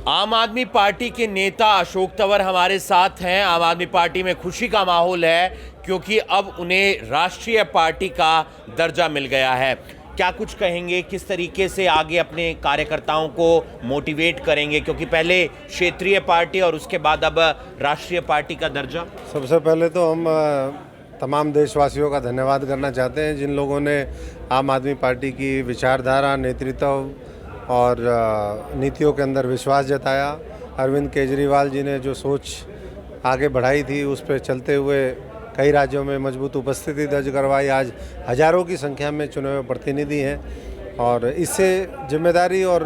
आम आदमी पार्टी के नेता अशोक तंवर हमारे साथ हैं। आम आदमी पार्टी में खुशी का माहौल है क्योंकि अब उन्हें राष्ट्रीय पार्टी का दर्जा मिल गया है। क्या कुछ कहेंगे, किस तरीके से आगे अपने कार्यकर्ताओं को मोटिवेट करेंगे, क्योंकि पहले क्षेत्रीय पार्टी और उसके बाद अब राष्ट्रीय पार्टी का दर्जा? सबसे पहले तो हम तमाम देशवासियों का धन्यवाद करना चाहते हैं जिन लोगों ने आम आदमी पार्टी की विचारधारा, नेतृत्व और नीतियों के अंदर विश्वास जताया। अरविंद केजरीवाल जी ने जो सोच आगे बढ़ाई थी उस पर चलते हुए कई राज्यों में मजबूत उपस्थिति दर्ज करवाई। आज हजारों की संख्या में चुने हुए प्रतिनिधि हैं और इससे जिम्मेदारी और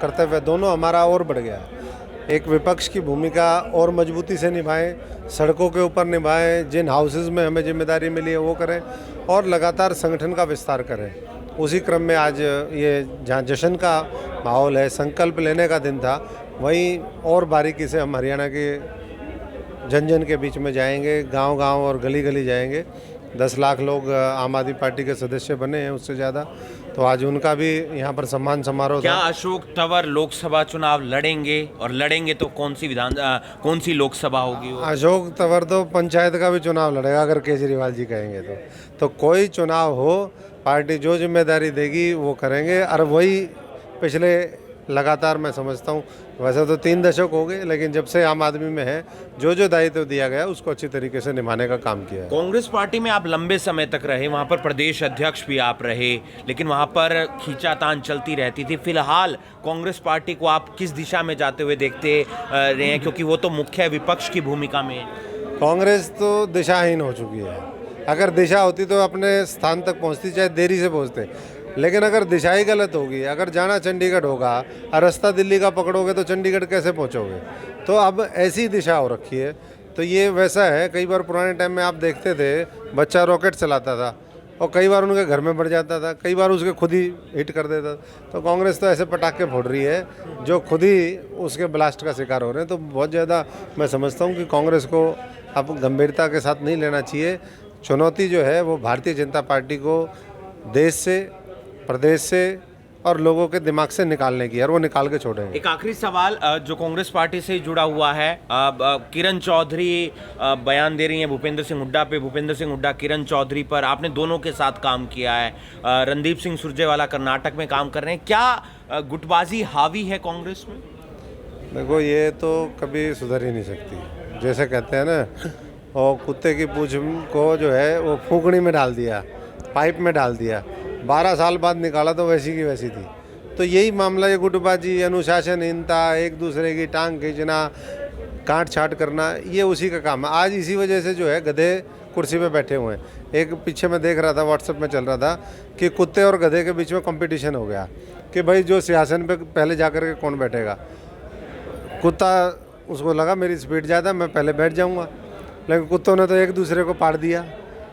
कर्तव्य दोनों हमारा और बढ़ गया है। एक विपक्ष की भूमिका और मजबूती से निभाएं, सड़कों के ऊपर निभाएं, जिन हाउसेज में हमें जिम्मेदारी मिली है वो करें और लगातार संगठन का विस्तार करें। उसी क्रम में आज ये जहाँ जश्न का माहौल है, संकल्प लेने का दिन था, वहीं और बारीकी से हम हरियाणा के जन जन के बीच में जाएंगे, गांव-गांव और गली-गली जाएंगे। 10 लाख लोग आम आदमी पार्टी के सदस्य बने हैं, उससे ज़्यादा, तो आज उनका भी यहाँ पर सम्मान समारोह था। क्या अशोक तंवर लोकसभा चुनाव लड़ेंगे, और लड़ेंगे तो कौन सी लोकसभा होगी वो? अशोक तंवर तो पंचायत का भी चुनाव लड़ेगा अगर केजरीवाल जी कहेंगे तो कोई चुनाव हो, पार्टी जो जिम्मेदारी देगी वो करेंगे। और वही पिछले लगातार मैं समझता हूँ, वैसे तो 3 दशक हो गए, लेकिन जब से आम आदमी में है जो दायित्व दिया गया उसको अच्छी तरीके से निभाने का काम किया है। कांग्रेस पार्टी में आप लंबे समय तक रहे, वहाँ पर प्रदेश अध्यक्ष भी आप रहे, लेकिन वहाँ पर खींचातान चलती रहती थी। फिलहाल कांग्रेस पार्टी को आप किस दिशा में जाते हुए देखते रहे हैं, क्योंकि वो तो मुख्य विपक्ष की भूमिका में है? कांग्रेस तो दिशाहीन हो चुकी है। अगर दिशा होती तो अपने स्थान तक पहुँचती, चाहे देरी से पहुँचते, लेकिन अगर दिशा ही गलत होगी, अगर जाना चंडीगढ़ होगा और रास्ता दिल्ली का पकड़ोगे तो चंडीगढ़ कैसे पहुंचोगे? तो अब ऐसी दिशा हो रखी है। तो ये वैसा है, कई बार पुराने टाइम में आप देखते थे बच्चा रॉकेट चलाता था और कई बार उनके घर में बढ़ जाता था, कई बार उसके खुद ही हिट कर देता था। तो कांग्रेस तो ऐसे पटाखे फोड़ रही है जो खुद ही उसके ब्लास्ट का शिकार हो रहे हैं। तो बहुत ज़्यादा मैं समझता हूँ कि कांग्रेस को अब गंभीरता के साथ नहीं लेना चाहिए। चुनौती जो है वो भारतीय जनता पार्टी को देश से, प्रदेश से और लोगों के दिमाग से निकालने की, और वो निकाल के छोड़ेंगे। एक आखिरी सवाल जो कांग्रेस पार्टी से जुड़ा हुआ है, किरण चौधरी बयान दे रही हैं भूपेंद्र सिंह हुड्डा पे, भूपेंद्र सिंह हुड्डा किरण चौधरी पर। आपने दोनों के साथ काम किया है, रणदीप सिंह सुरजेवाला कर्नाटक में काम कर रहे हैं। क्या गुटबाजी हावी है कांग्रेस में? देखो, ये तो कभी सुधर ही नहीं सकती। जैसे कहते हैं ना, और कुत्ते की पूंछ को जो है वो फूकनी में डाल दिया, पाइप में डाल दिया, 12 साल बाद निकाला तो वैसी की वैसी थी। तो यही मामला, ये गुटबाजी, अनुशासनहीनता, एक दूसरे की टांग खींचना, काट छाट करना, ये उसी का काम है। आज इसी वजह से जो है गधे कुर्सी पे बैठे हुए हैं। एक पीछे मैं देख रहा था, व्हाट्सएप में चल रहा था कि कुत्ते और गधे के बीच में कंपटीशन हो गया कि भाई जो सिंहासन पे पहले जा कर के कौन बैठेगा। कुत्ता, उसको लगा मेरी स्पीड ज़्यादा, मैं पहले बैठ जाऊँगा, लेकिन कुत्तों ने तो एक दूसरे को पाड़ दिया।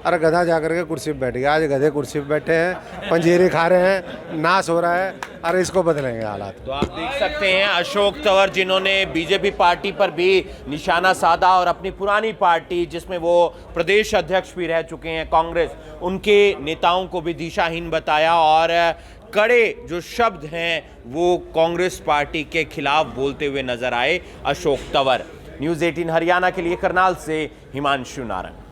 अरे गधा जाकर के कुर्सी पे बैठ गया। आज गधे कुर्सी पे बैठे हैं, पंजीरी खा रहे हैं, नाश हो रहा है। अरे इसको बदलेंगे हालात। तो आप देख सकते हैं अशोक तंवर, जिन्होंने बीजेपी पार्टी पर भी निशाना साधा और अपनी पुरानी पार्टी जिसमें वो प्रदेश अध्यक्ष भी रह चुके हैं कांग्रेस, उनके नेताओं को भी दिशाहीन बताया और कड़े जो शब्द हैं वो कांग्रेस पार्टी के खिलाफ बोलते हुए नजर आए अशोक तंवर। न्यूज़ 18 हरियाणा के लिए करनाल से हिमांशु नारंग।